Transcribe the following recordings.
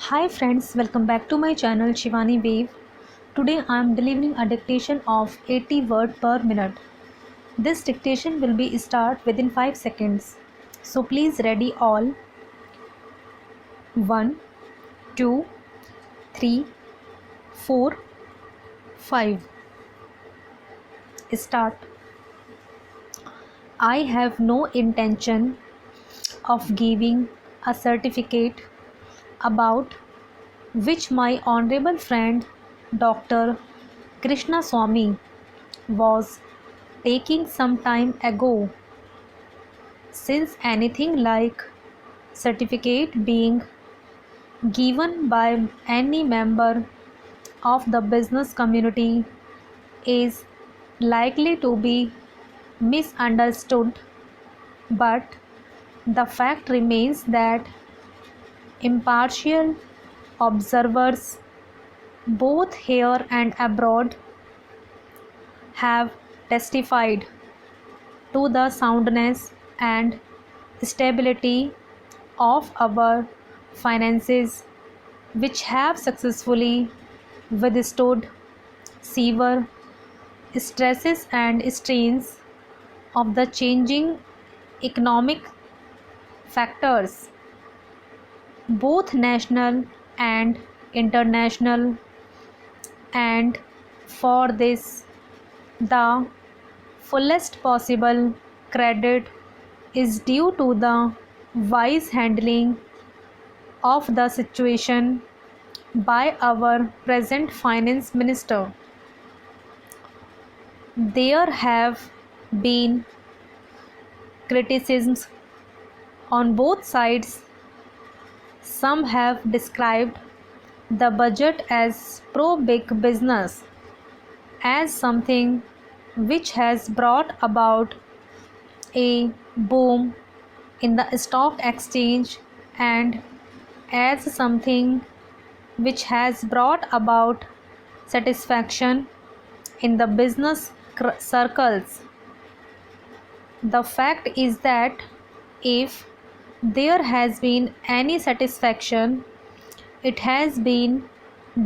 Hi friends, welcome back to my channel Shivani Wave. Today I am delivering a dictation of 80 words per minute. This dictation will be start within 5 seconds. So please ready all. 1, 2, 3, 4, 5. Start. I have no intention of giving a certificate about which my honorable friend Dr. Krishna Swami was taking some time ago, since anything like certificate being given by any member of the business community is likely to be misunderstood, but the fact remains that impartial observers both here and abroad have testified to the soundness and stability of our finances, which have successfully withstood severe stresses and strains of the changing economic factors, both national and international, and for this the fullest possible credit is due to the wise handling of the situation by our present finance minister. There have been criticisms on both sides. Some have described the budget as pro-big business, as something which has brought about a boom in the stock exchange, and as something which has brought about satisfaction in the business circles. The fact is that if there has been any satisfaction, it has been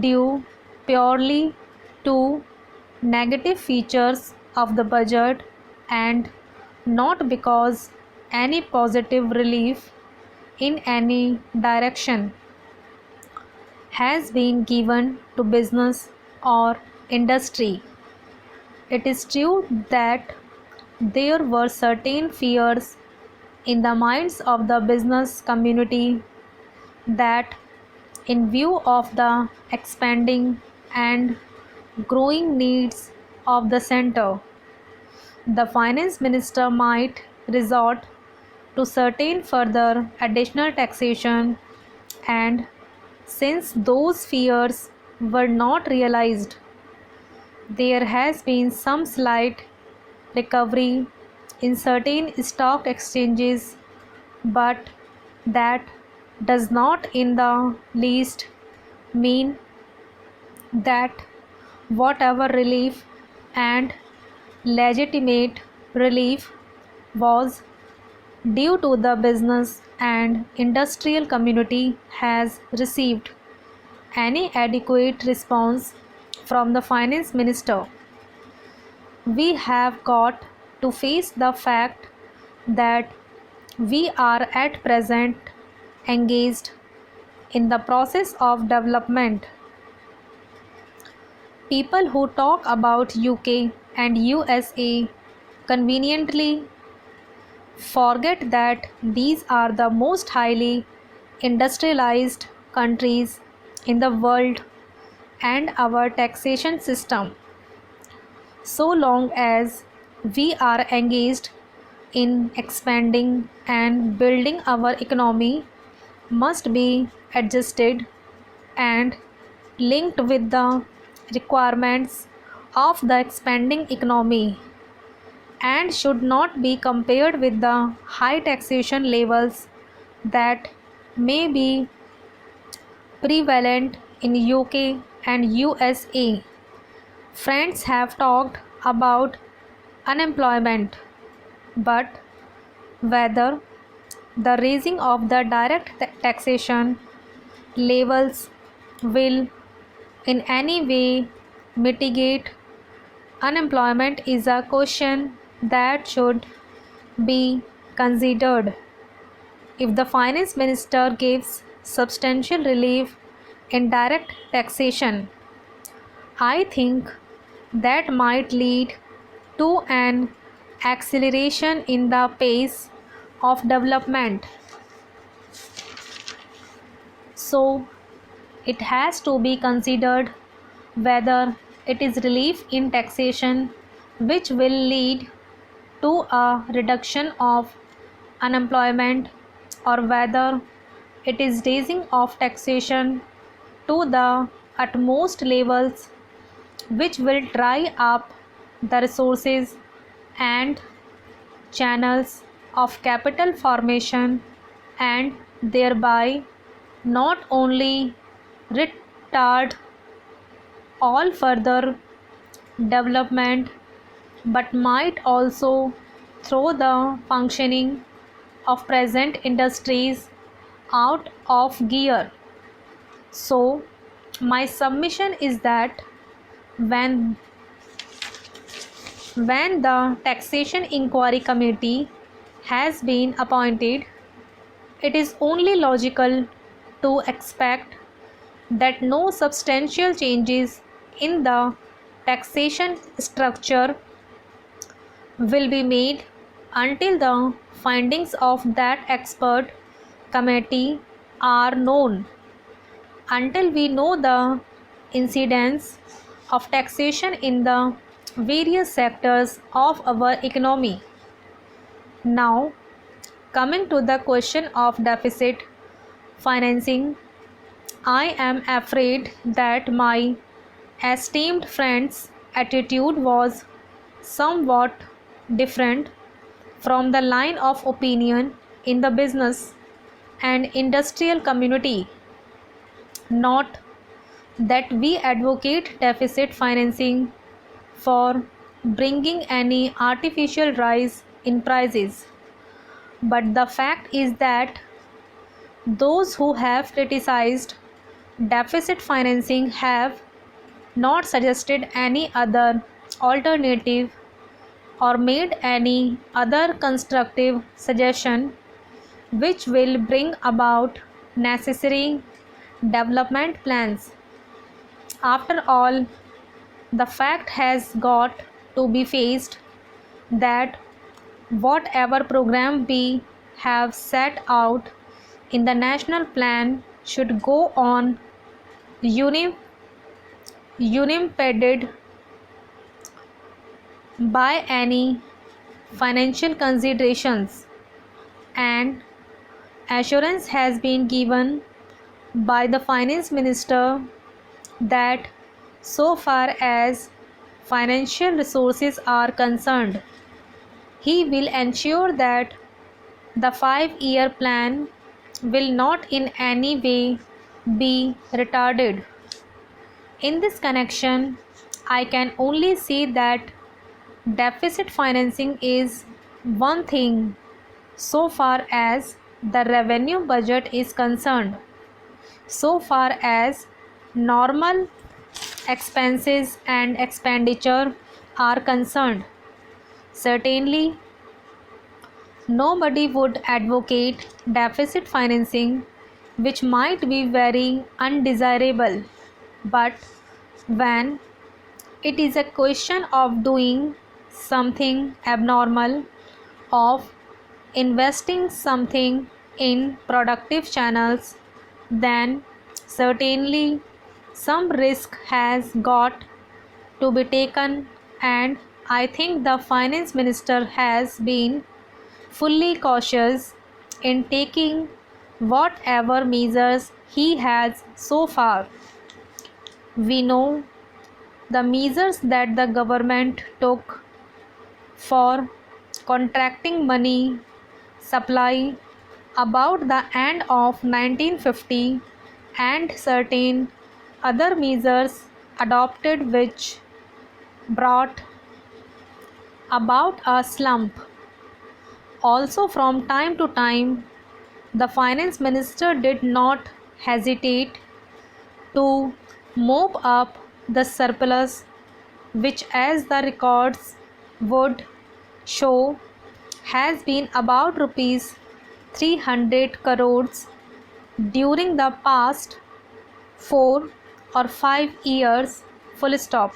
due purely to negative features of the budget, and not because any positive relief in any direction has been given to business or industry. It is true that there were certain fears in the minds of the business community that, in view of the expanding and growing needs of the center, the finance minister might resort to certain further additional taxation, and since those fears were not realized, there has been some slight recovery in certain stock exchanges, but that does not in the least mean that whatever relief and legitimate relief was due to the business and industrial community has received any adequate response from the finance minister. We have got to face the fact that we are at present engaged in the process of development. People who talk about UK and USA conveniently forget that these are the most highly industrialized countries in the world, and our taxation system, so long as we are engaged in expanding and building our economy, must be adjusted and linked with the requirements of the expanding economy, and should not be compared with the high taxation levels that may be prevalent in UK and USA. Friends have talked about unemployment, but whether the raising of the direct taxation levels will in any way mitigate unemployment is a question that should be considered. If the finance minister gives substantial relief in direct taxation, I think that might lead to an acceleration in the pace of development. So, it has to be considered whether it is relief in taxation which will lead to a reduction of unemployment, or whether it is raising of taxation to the utmost levels which will dry up the resources and channels of capital formation, and thereby not only retard all further development but might also throw the functioning of present industries out of gear. So, my submission is that when the Taxation Inquiry Committee has been appointed, it is only logical to expect that no substantial changes in the taxation structure will be made until the findings of that expert committee are known. Until we know the incidence of taxation in the various sectors of our economy. Now, coming to the question of deficit financing, I am afraid that my esteemed friend's attitude was somewhat different from the line of opinion in the business and industrial community. Not that we advocate deficit financing for bringing any artificial rise in prices, but the fact is that those who have criticized deficit financing have not suggested any other alternative or made any other constructive suggestion which will bring about necessary development plans. After all, the fact has got to be faced that whatever program we have set out in the national plan should go on unimpeded by any financial considerations, and assurance has been given by the finance minister that so far as financial resources are concerned, he will ensure that the 5-year plan will not in any way be retarded. In this connection, I can only say that deficit financing is one thing so far as the revenue budget is concerned. So far as normal expenses and expenditure are concerned, certainly nobody would advocate deficit financing, which might be very undesirable. But when it is a question of doing something abnormal, of investing something in productive channels, then certainly some risk has got to be taken, and I think the finance minister has been fully cautious in taking whatever measures he has so far. We know the measures that the government took for contracting money supply about the end of 1950, and certain other measures adopted which brought about a slump. Also, from time to time, the finance minister did not hesitate to mop up the surplus, which, as the records would show, has been about rupees 300 crores during the past 4 or 5 years, full stop.